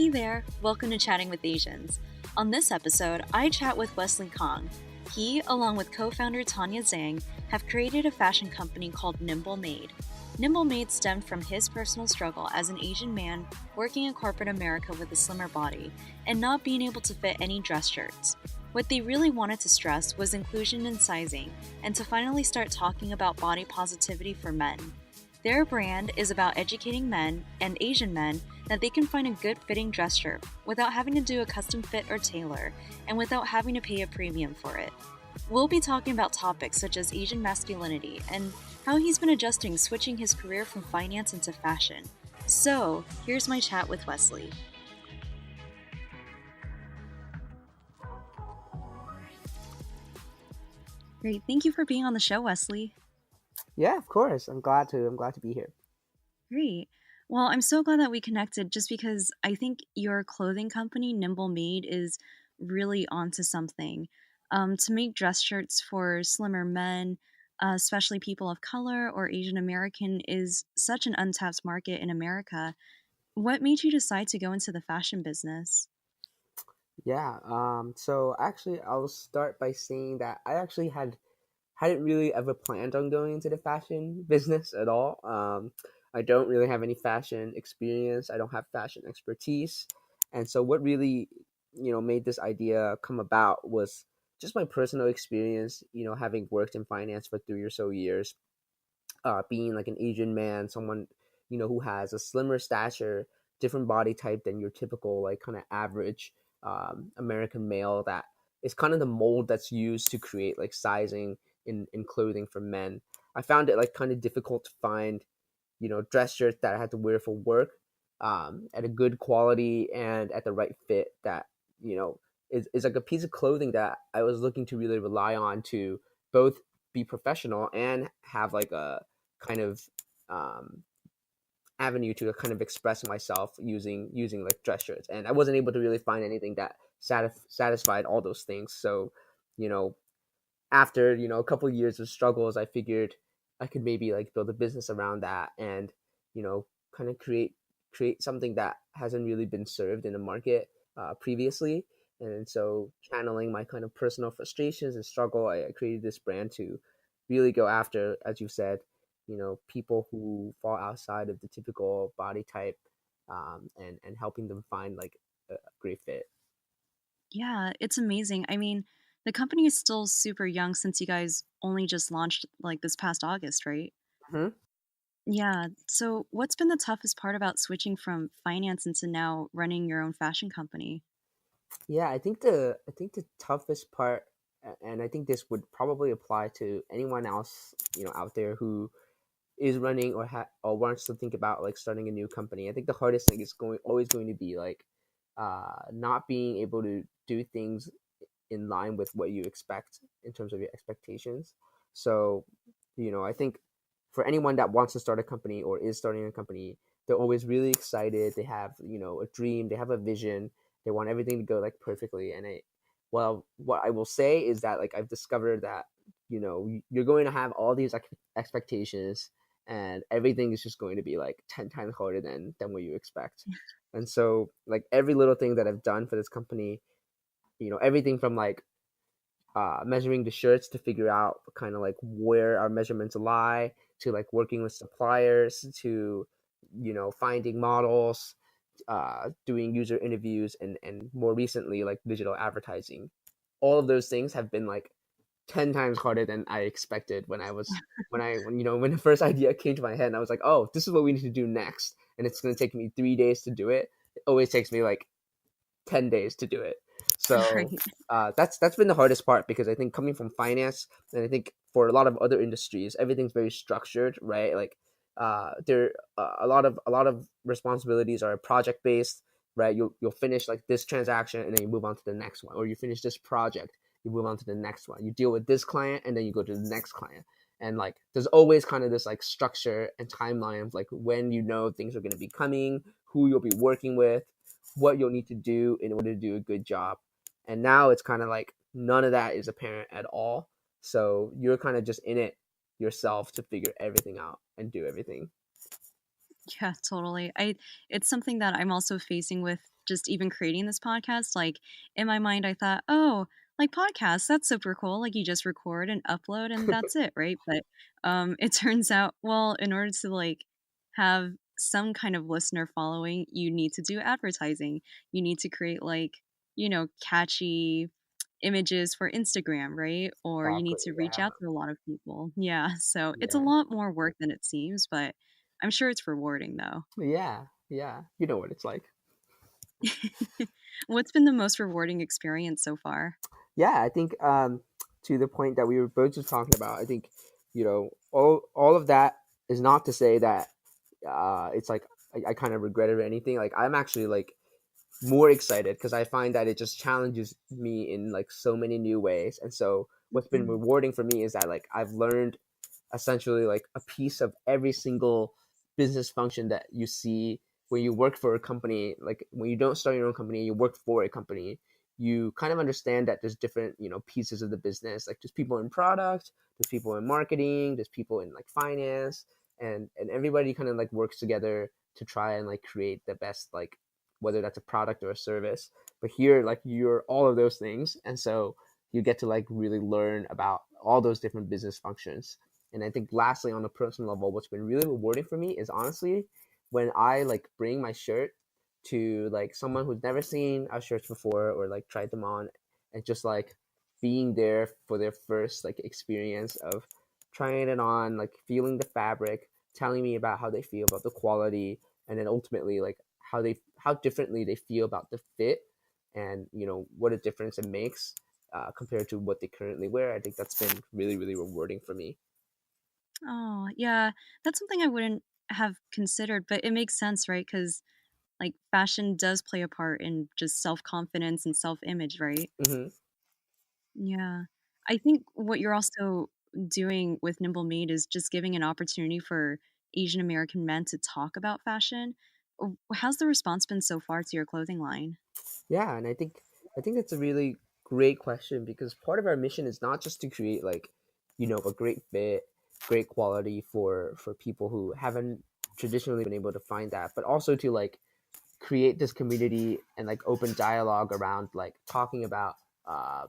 Hey there, welcome to Chatting with Asians. On this episode, I chat with Wesley Kang. He, along with co-founder Tanya Zhang, have created a fashion company called Nimble Made. Nimble Made stemmed from his personal struggle as an Asian man working in corporate America with a slimmer body and not being able to fit any dress shirts. What they really wanted to stress was inclusion and sizing, and to finally start talking about body positivity for men. Their brand is about educating men, and Asian men, that they can find a good fitting dress shirt without having to do a custom fit or tailor, and without having to pay a premium for it. We'll be talking about topics such as Asian masculinity and how he's been adjusting switching his career from finance into fashion. So, here's my chat with Wesley. Great, thank you for being on the show, Wesley. Yeah, of course. I'm glad to be here. Great. Well, I'm so glad that we connected just because I think your clothing company, Nimble Made, is really onto something. To make dress shirts for slimmer men, especially people of color or Asian American, is such an untapped market in America. What made you decide to go into the fashion business? Yeah. So actually, I'll start by saying that I actually hadn't really ever planned on going into the fashion business at all. I don't really have any fashion experience. I don't have fashion expertise, and so what really, made this idea come about was just my personal experience. Having worked in finance for 3 or so years, being like an Asian man, someone who has a slimmer stature, different body type than your typical like kind of average American male. That is kind of the mold that's used to create like sizing in clothing for men. I found it like kind of difficult to find dress shirts that I had to wear for work at a good quality and at the right fit that you know is like a piece of clothing that I was looking to really rely on to both be professional and have like a kind of um, avenue to kind of express myself using like dress shirts. And I wasn't able to really find anything that satisfied all those things. So you know after a couple of years of struggles, I figured I could maybe like build a business around that and kind of create something that hasn't really been served in the market previously. And so channeling my kind of personal frustrations and struggle, I created this brand to really go after, as you said, people who fall outside of the typical body type, and helping them find like a great fit. Yeah, it's amazing. I mean, the company is still super young since you guys only just launched like this past August, right? Mhm. Yeah. So, what's been the toughest part about switching from finance into now running your own fashion company? Yeah, I think the toughest part, and I think this would probably apply to anyone else, out there who is running or wants to think about like starting a new company. I think the hardest thing is always going to be like not being able to do things in line with what you expect in terms of your expectations. So, I think for anyone that wants to start a company or is starting a company, they're always really excited. They have, a dream, they have a vision, they want everything to go like perfectly. And what I will say is that like I've discovered that, you're going to have all these expectations and everything is just going to be like 10 times harder than what you expect. And so like every little thing that I've done for this company, everything from like measuring the shirts to figure out kind of like where our measurements lie, to like working with suppliers, to finding models, doing user interviews, and more recently like digital advertising. All of those things have been like 10 times harder than I expected when the first idea came to my head, and I was like, oh, this is what we need to do next, and it's going to take me 3 days to do it. It always takes me like 10 days to do it. So Right. that's been the hardest part, because I think coming from finance, and I think for a lot of other industries, everything's very structured, right? Like there a lot of responsibilities are project based, right? You'll finish like this transaction and then you move on to the next one, or you finish this project, you move on to the next one, you deal with this client and then you go to the next client. And like there's always kind of this like structure and timeline of like when things are going to be coming, who you'll be working with, what you'll need to do in order to do a good job. And now it's kind of like none of that is apparent at all. So you're kind of just in it yourself to figure everything out and do everything. Yeah, totally. It's something that I'm also facing with just even creating this podcast. Like in my mind I thought, "Oh, like podcasts, that's super cool. Like you just record and upload and that's it, right?" But it turns out, well, in order to like have some kind of listener following, you need to do advertising. You need to create like, catchy images for Instagram, right? Or you need Exactly. to reach Yeah. out to a lot of people. Yeah, so it's a Yeah. lot more work than it seems, but I'm sure it's rewarding though. Yeah. Yeah. You know what it's like. What's been the most rewarding experience so far? Yeah, I think to the point that we were both just talking about, I think all of that is not to say that it's like I kind of regret it or anything. Like I'm actually like more excited because I find that it just challenges me in like so many new ways. And so what's been Mhm, rewarding for me is that like I've learned essentially like a piece of every single business function that you see when you work for a company. Like when you don't start your own company, you work for a company, you kind of understand that there's different pieces of the business. Like there's people in product, there's people in marketing, there's people in like finance, and everybody kind of like works together to try and like create the best, like whether that's a product or a service. But here like you're all of those things, and so you get to like really learn about all those different business functions. And I think lastly, on a personal level, what's been really rewarding for me is honestly when I like bring my shirt to like someone who's never seen our shirts before or like tried them on, and just like being there for their first like experience of trying it on, like feeling the fabric, telling me about how they feel about the quality, and then ultimately like how differently they feel about the fit, and what a difference it makes compared to what they currently wear. I think that's been really really rewarding for me. oh, yeah, that's something I wouldn't have considered, but it makes sense, right? Because like, fashion does play a part in just self-confidence and self-image, right? Hmm. Yeah. I think what you're also doing with Nimble Made is just giving an opportunity for Asian American men to talk about fashion. How's the response been so far to your clothing line? Yeah, and I think that's a really great question because part of our mission is not just to create like a great fit, great quality for people who haven't traditionally been able to find that, but also to like create this community and like open dialogue around like talking about uh,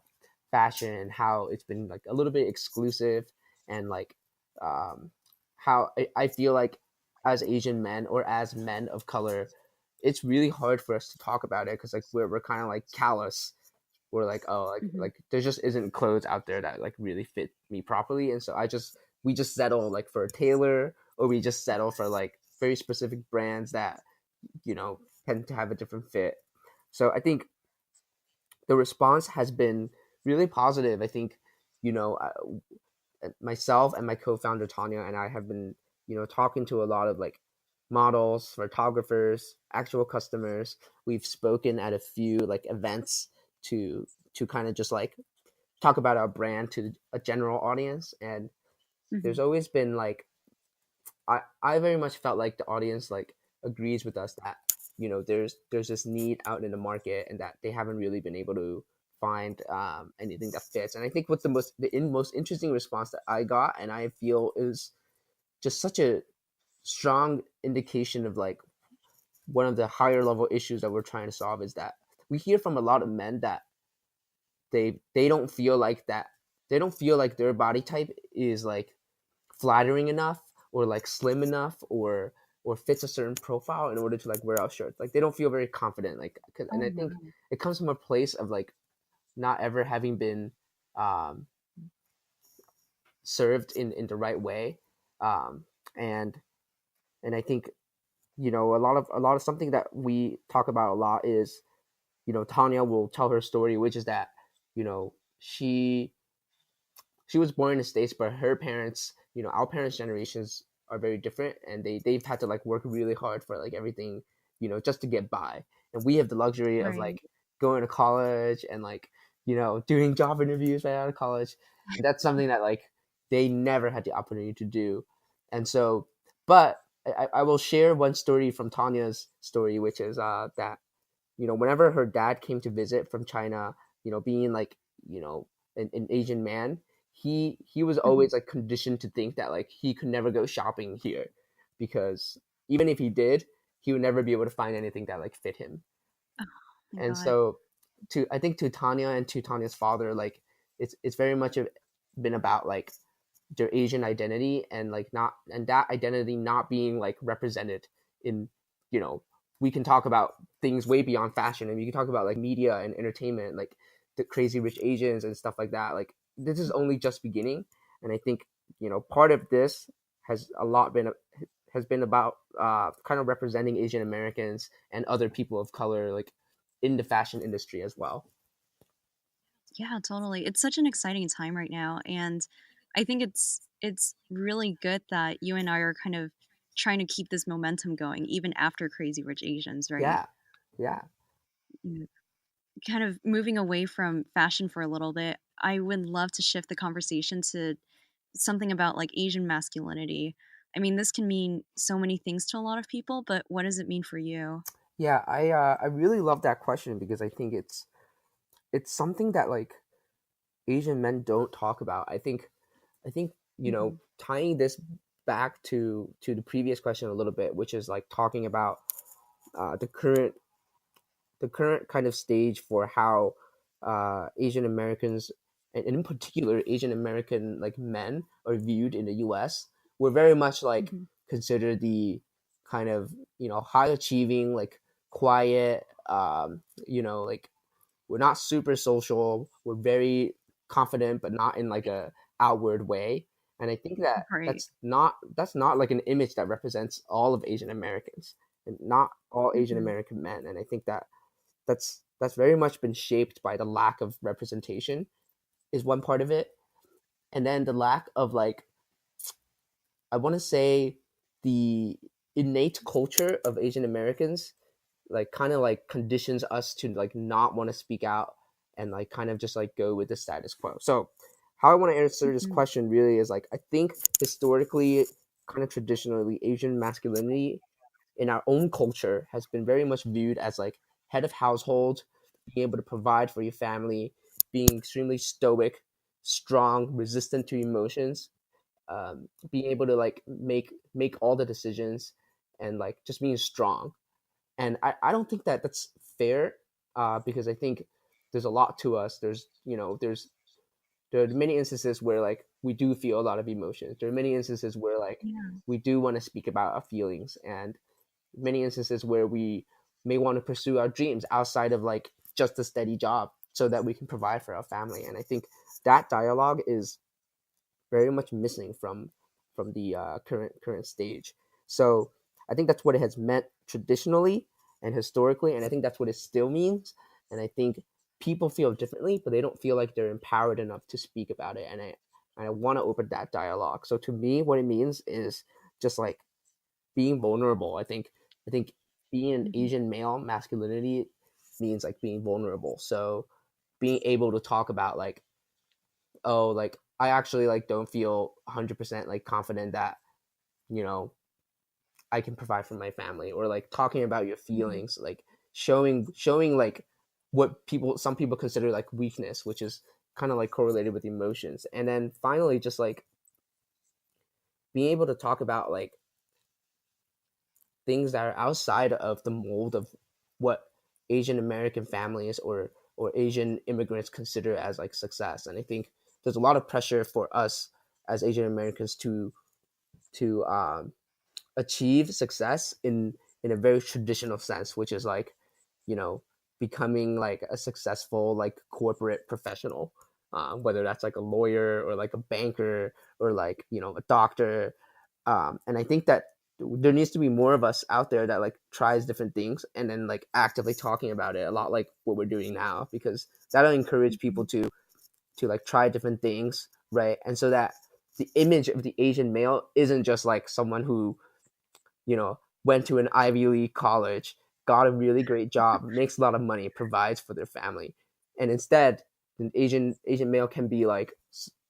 fashion and how it's been like a little bit exclusive, and like um, how I feel like as Asian men or as men of color, it's really hard for us to talk about it because like we're kind of like callous. We're like, oh, Hmm. like there just isn't clothes out there that like really fit me properly, and so we just settle like for a tailor, or we just settle for like very specific brands that you know tend to have a different fit. So I think the response has been really positive. I think you know myself and my co-founder Tanya and I have been talking to a lot of like models, photographers, actual customers. We've spoken at a few like events to kind of just like talk about our brand to a general audience, and Hmm. there's always been like I very much felt like the audience like agrees with us that there's this need out in the market and that they haven't really been able to find anything that fits. And I think what's most interesting response that I got, and I feel is just such a strong indication of like one of the higher level issues that we're trying to solve, is that we hear from a lot of men that they don't feel like that they don't feel like their body type is like flattering enough or like slim enough or fits a certain profile in order to like wear out shirts. Like they don't feel very confident. And Oh I think no. it comes from a place of like not ever having been um, served in the right way, um, and and I think a lot of something that we talk about a lot is Tanya will tell her story, which is that you know she she was born in the States, but her parents, our parents' generations are very different, and they've had to like work really hard for like everything, just to get by. And we have the luxury of Right. like going to college and like doing job interviews right out of college. And that's something that like they never had the opportunity to do. And so, but I will share one story from Tanya's story, which is that whenever her dad came to visit from China, being like, you know, an Asian man, he was Hmm. always like conditioned to think that like he could never go shopping here because even if he did, he would never be able to find anything that like fit him. Oh my And God. so I think to Tanya and to Tanya's father, like it's very much been about like their Asian identity and like not, and that identity not being like represented in, you know, we can talk about things way beyond fashion, and we can talk about like media and entertainment, like the Crazy Rich Asians and stuff like that. Like this is only just beginning, and I think, you know, part of this has a lot been has been about kind of representing Asian Americans and other people of color like in the fashion industry as well. Yeah, totally. It's such an exciting time right now, and I think it's really good that you and I are kind of trying to keep this momentum going even after Crazy Rich Asians, right? Yeah, yeah, Mm. Kind of moving away from fashion for a little bit, I would love to shift the conversation to something about like Asian masculinity. I mean, this can mean so many things to a lot of people, but what does it mean for you? yeah. I really love that question because I think it's something that like Asian men don't talk about. I think you know, Hmm. tying this back to the previous question a little bit, which is like talking about the current kind of stage for how Asian Americans, and in particular Asian American like men, are viewed in the U.S. We're very much like Hmm. considered the kind of, you know, high achieving, like quiet, you know, like we're not super social. We're very confident, but not in like a outward way. And I think that Right. that's not like an image that represents all of Asian Americans and not all Asian Hmm. American men. And I think that that's very much been shaped by the lack of representation is one part of it, and then the lack of like, I want to say, the innate culture of Asian Americans like kind of like conditions us to like not want to speak out and like kind of just like go with the status quo. So how I want to answer this Hmm. question really is like, I think historically, kind of traditionally, Asian masculinity in our own culture has been very much viewed as like head of household, being able to provide for your family, being extremely stoic, strong, resistant to emotions, being able to like make all the decisions, and like just being strong. And I don't think that that's fair, because I think there's a lot to us. There's, you know, there are many instances where like we do feel a lot of emotions. There are many instances where like Yeah. we do want to speak about our feelings, and many instances where we may want to pursue our dreams outside of like just a steady job so that we can provide for our family. And I think that dialogue is very much missing from the current stage. So I think that's what it has meant traditionally and historically, and I think that's what it still means. And I think people feel differently, but they don't feel like they're empowered enough to speak about it. And I want to open that dialogue. So to me, what it means is just like being vulnerable. I think being an Hmm. Asian male, masculinity means like being vulnerable. So being able to talk about like, oh, like I actually like don't feel 100% like confident that, you know, I can provide for my family, or like talking about your Hmm. feelings, like showing like what people some people consider like weakness, which is kind of like correlated with emotions. And then finally just like being able to talk about like things that are outside of the mold of what Asian American families or Asian immigrants consider as like success. And I think there's a lot of pressure for us as Asian Americans to achieve success in a very traditional sense, which is like, you know, becoming like a successful like corporate professional, whether that's like a lawyer or like a banker or like, you know, a doctor. And I think that there needs to be more of us out there that like tries different things and then like actively talking about it a lot, like what we're doing now, because that'll encourage people Hmm. to like try different things, right? And so that the image of the Asian male isn't just like someone who, you know, went to an Ivy League college, got a really great job, makes a lot of money, provides for their family. And instead, an Asian male can be like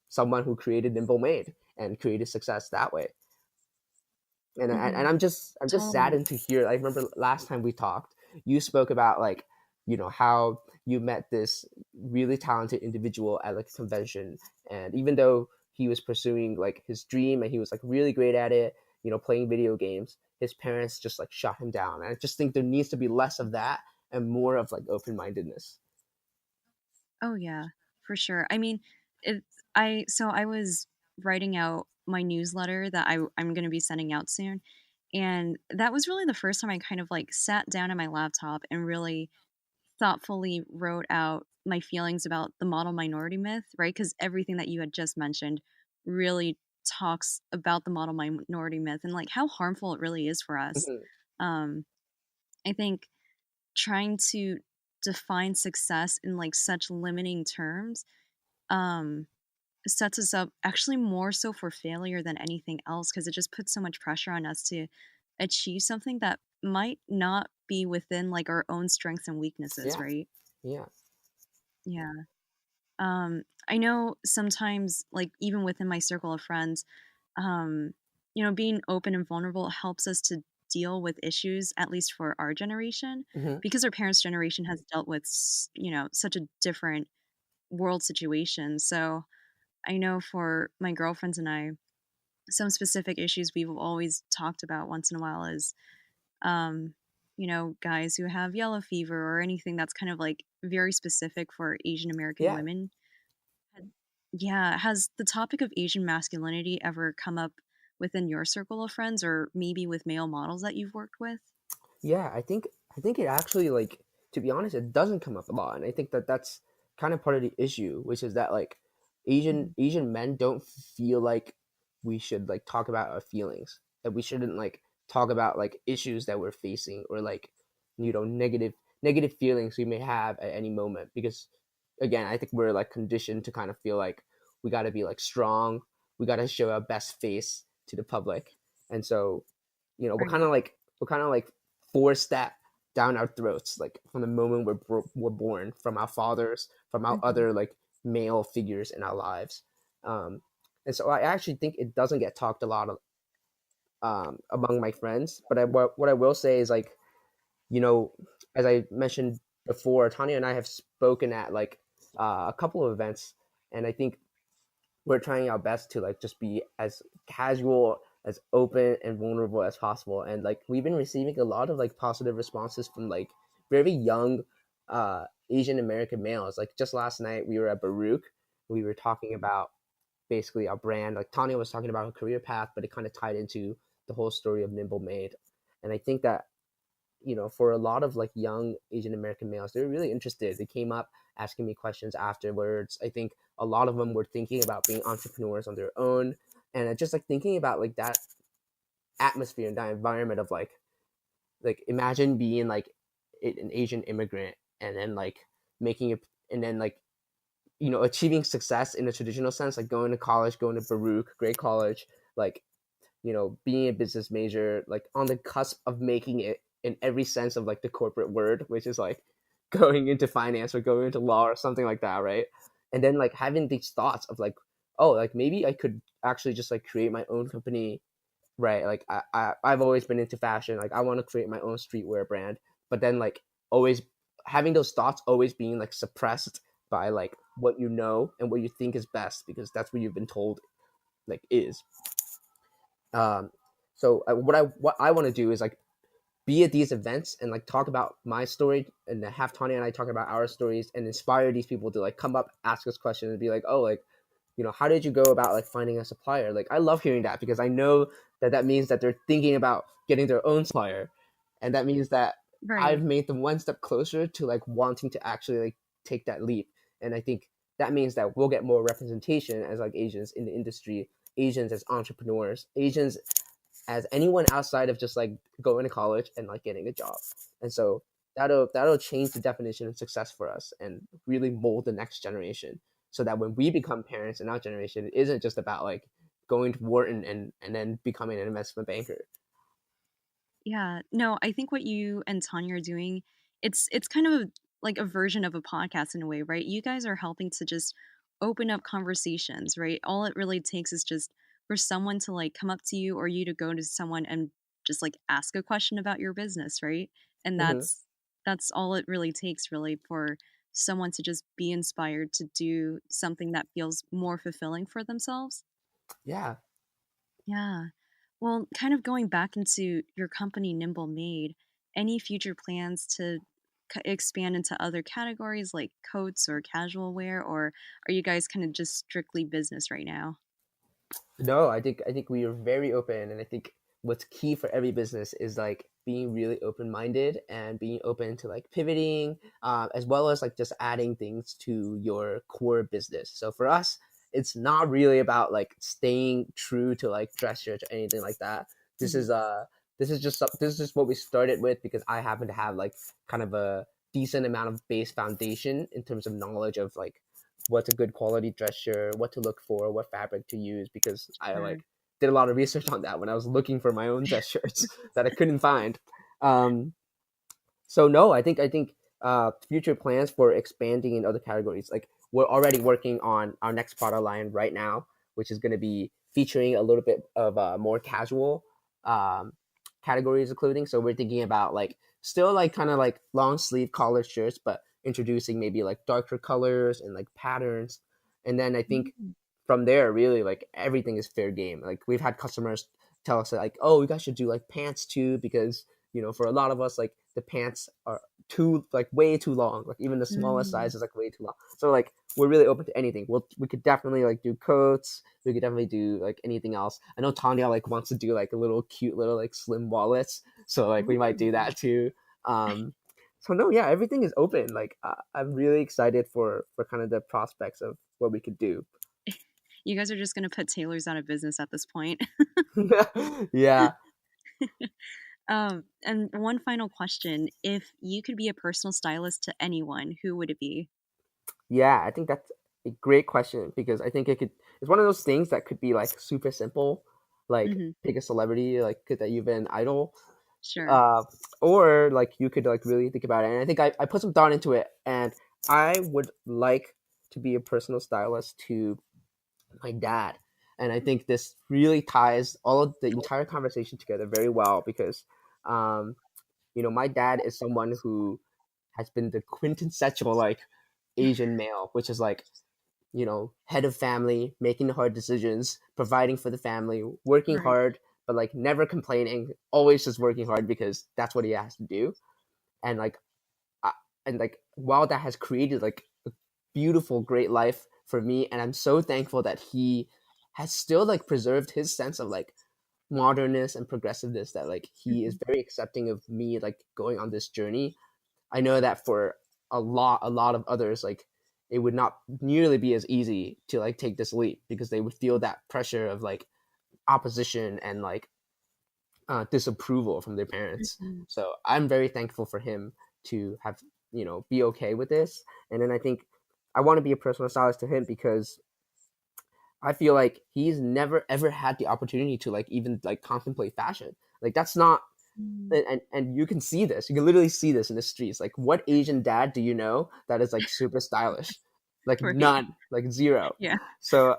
someone who created Nimble Made and created success that way. And Hmm. I'm just Totally. saddened to hear. I remember last time we talked, you spoke about like, you know, how you met this really talented individual at like a convention, and even though he was pursuing like his dream and he was like really great at it, you know, playing video games, his parents just like shut him down. And I just think there needs to be less of that and more of like open-mindedness. Oh yeah, for sure. I mean, it I was writing out my newsletter that I'm going to be sending out soon, and that was really the first time I kind of like sat down at my laptop and really thoughtfully wrote out my feelings about the model minority myth, right? Because everything that you had just mentioned really talks about the model minority myth and like how harmful it really is for us. Mhm. Um, I think trying to define success in like such limiting terms um, sets us up actually more so for failure than anything else because it just puts so much pressure on us to achieve something that might not be within like our own strengths and weaknesses, Yeah, right? yeah, Yeah. I know sometimes, like even within my circle of friends, um, being open and vulnerable helps us to deal with issues, at least for our generation, hmm, because our parents' generation has dealt with, such a different world situation. So I know for my girlfriends and I, some specific issues we've always talked about once in a while is, um, guys who have yellow fever or anything that's kind of like very specific for Asian American yeah. women. Yeah, has the topic of Asian masculinity ever come up within your circle of friends or maybe with male models that you've worked with? Yeah, I think it actually, like, to be honest, it doesn't come up a lot, and I think that that's kind of part of the issue, which is that like Mhm. Asian men don't feel like we should like talk about our feelings, that we shouldn't like talk about like issues that we're facing or like negative feelings we may have at any moment, because again, I think we're like conditioned to kind of feel like we got to be like strong, we got to show our best face to the public, and so we're kind Right. of like force that down our throats, like from the moment we're born, from our fathers, from our Mhm. other like male figures in our lives. um, and so I actually think it doesn't get talked a lot of, among my friends, but what I will say is like, you know as I mentioned before, Tanya and I have spoken at like a couple of events, and I think we're trying our best to like just be as casual, as open and vulnerable as possible, and like we've been receiving a lot of like positive responses from like very young Asian American males. Like just last night we were at Baruch, we were talking about basically our brand. Like Tanya was talking about her career path, but it kind of tied into the whole story of Nimble Made. And I think that, for a lot of like young Asian American males, they were really interested. They came up asking me questions afterwards. I think a lot of them were thinking about being entrepreneurs on their own, and just like thinking about like that atmosphere and that environment of like imagine being like an Asian immigrant, and then like making it, and then like achieving success in a traditional sense, like going to college, going to Baruch, great college, like being a business major, like on the cusp of making it in every sense of like the corporate word, which is like going into finance or going into law or something like that, right? And then like having these thoughts of like, oh, like maybe I could actually just like create my own company, right? Like I've always been into fashion, like I want to create my own streetwear brand, but then like always having those thoughts always being like suppressed by like what and what you think is best, because that's what you've been told like is. um so what I want to do is like be at these events and like talk about my story, and have Tanya and I talk about our stories and inspire these people to like come up, ask us questions, and be like, oh, like, how did you go about like finding a supplier? Like I love hearing that, because I know that that means that they're thinking about getting their own supplier, and that means that I've Right. made them one step closer to like wanting to actually like take that leap. And I think that means that we'll get more representation as like Asians in the industry, Asians as entrepreneurs, Asians as anyone outside of just like going to college and like getting a job. And so that'll change the definition of success for us and really mold the next generation, so that when we become parents in our generation, it isn't just about like going to Wharton and then becoming an investment banker. Yeah. No, I think what you and Tanya are doing, it's kind of like a version of a podcast in a way, right? You guys are helping to just open up conversations, right? All it really takes is just for someone to like come up to you or you to go to someone and just like ask a question about your business, right? And Mm-hmm. that's all it really takes really for someone to just be inspired to do something that feels more fulfilling for themselves. Yeah. Yeah. Well, kind of going back into your company, Nimble Made, any future plans to expand into other categories like coats or casual wear, or are you guys kind of just strictly business right now? No, I think we are very open, and I think what's key for every business is like being really open minded and being open to like pivoting, as well as like just adding things to your core business. So for us, it's not really about like staying true to like dress shirts or anything like that. This Hmm. is this is just what we started with because I happen to have like kind of a decent amount of base foundation in terms of knowledge of like what's a good quality dress shirt, what to look for, what fabric to use, because I Sure. like did a lot of research on that when I was looking for my own dress shirts that I couldn't find. Um, so no, I think future plans for expanding in other categories. Like we're already working on our next product line right now, which is going to be featuring a little bit of more casual um, categories of clothing. So we're thinking about like still like kind of like long sleeve collar shirts, but introducing maybe like darker colors and like patterns. And then I think Mm. from there, really like everything is fair game. Like we've had customers tell us that, like, oh, you guys should do like pants too, because for a lot of us, like the pants are too like way too long. Like even the smallest Mm. size is like way too long. So like we're really open to anything. We could definitely like do coats. We could definitely do like anything else. I know Tanya like wants to do like a little cute little like slim wallets. So like we might do Ooh. that too. Um, so no, yeah, everything is open. Like I'm really excited for kind of the prospects of what we could do. You guys are just going to put tailors out of business at this point. Yeah, And one final question. If you could be a personal stylist to anyone, who would it be? yeah, I think that's a great question because I think it's one of those things that could be like super simple, like Hmm. pick a celebrity like that you've been idol, Sure. uh, or like you could like really think about it. And I think I put some thought into it, and I would like to be a personal stylist to my dad. And I think this really ties all of the entire conversation together very well because, um, my dad is someone who has been the quintessential like Asian male, which is like, head of family, making the hard decisions, providing for the family, working Right. hard, but like never complaining, always just working hard because that's what he has to do. And like, I, and like, while that has created like a beautiful, great life for me, and I'm so thankful that he has still like preserved his sense of like modernness and progressiveness, that like he is Hmm. very accepting of me like going on this journey. I know that for a lot of others, like it would not nearly be as easy to like take this leap because they would feel that pressure of like opposition and like disapproval from their parents. Hmm. So I'm very thankful for him to have be okay with this. And then I think I want to be a personal stylist to him because I feel like he's never ever had the opportunity to like even like contemplate fashion. Like that's not, Mm. and you can see this. You can literally see this in the streets. Like, what Asian dad do you know that is like super stylish? Like Right. none, like zero. Yeah. So,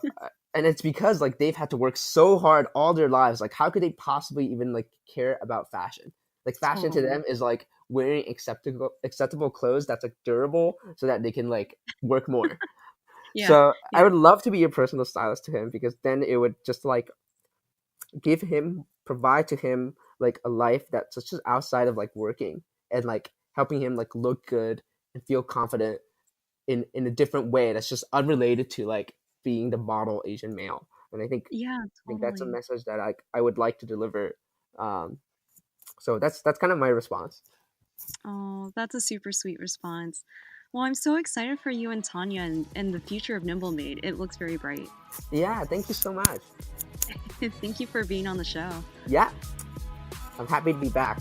and it's because like they've had to work so hard all their lives. Like, how could they possibly even like care about fashion? Like, fashion to Totally. them is like wearing acceptable clothes that's like durable, so that they can like work more. Yeah. So I Yeah. would love to be a personal stylist to him because then it would just like provide to him like a life that's just outside of like working, and like helping him like look good and feel confident in a different way that's just unrelated to like being the model Asian male. And Yeah, I think that's a totally. message that I would like to deliver. Um, so that's kind of my response. Oh, that's a super sweet response. Well, I'm so excited for you and Tanya and the future of Nimble Made. It looks very bright. Yeah, thank you so much. Thank you for being on the show. Yeah, I'm happy to be back.